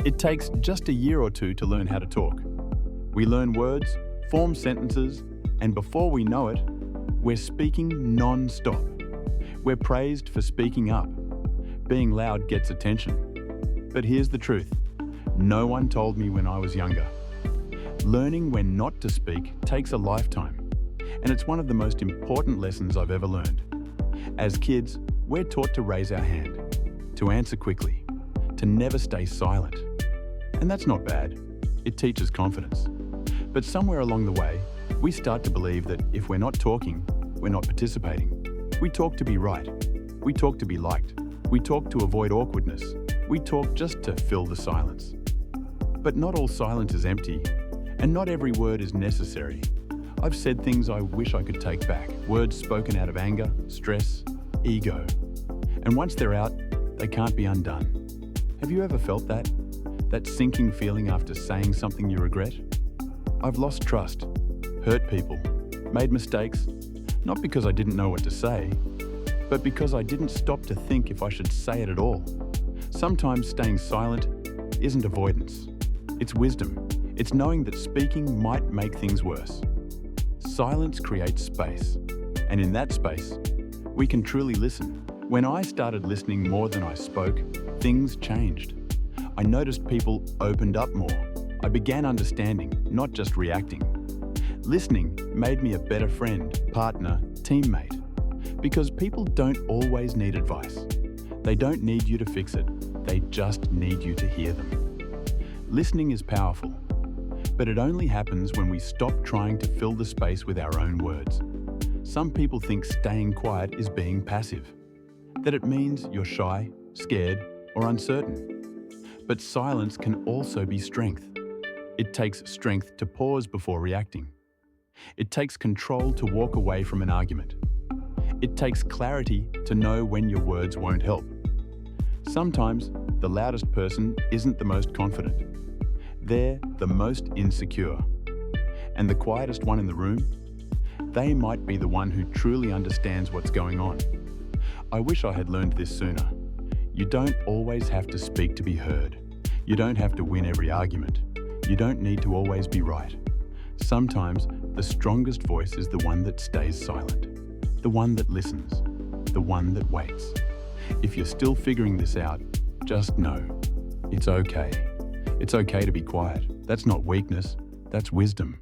It takes just a year or two to learn how to talk. We learn words, form sentences, and before we know it, we're speaking non-stop. We're praised for speaking up. Being loud gets attention. But here's the truth. No one told me when I was younger. Learning when not to speak takes a lifetime, and it's one of the most important lessons I've ever learned. As kids, we're taught to raise our hand, to answer quickly, to never stay silent. And that's not bad. It teaches confidence. But somewhere along the way, we start to believe that if we're not talking, we're not participating. We talk to be right. We talk to be liked. We talk to avoid awkwardness. We talk just to fill the silence. But not all silence is empty, and not every word is necessary. I've said things I wish I could take back, words spoken out of anger, stress, ego. And once they're out, they can't be undone. Have you ever felt that? That sinking feeling after saying something you regret? I've lost trust, hurt people, made mistakes, not because I didn't know what to say, but because I didn't stop to think if I should say it at all. Sometimes staying silent isn't avoidance. It's wisdom. It's knowing that speaking might make things worse. Silence creates space, and in that space, we can truly listen. When I started listening more than I spoke, things changed. I noticed people opened up more. I began understanding, not just reacting. Listening made me a better friend, partner, teammate. Because people don't always need advice. They don't need you to fix it. They just need you to hear them. Listening is powerful, but it only happens when we stop trying to fill the space with our own words. Some people think staying quiet is being passive, that it means you're shy, scared, or uncertain. But silence can also be strength. It takes strength to pause before reacting. It takes control to walk away from an argument. It takes clarity to know when your words won't help. Sometimes, the loudest person isn't the most confident. They're the most insecure. And the quietest one in the room, they might be the one who truly understands what's going on. I wish I had learned this sooner. You don't always have to speak to be heard. You don't have to win every argument. You don't need to always be right. Sometimes, the strongest voice is the one that stays silent, the one that listens, the one that waits. If you're still figuring this out, just know, it's okay. It's okay to be quiet. That's not weakness, that's wisdom.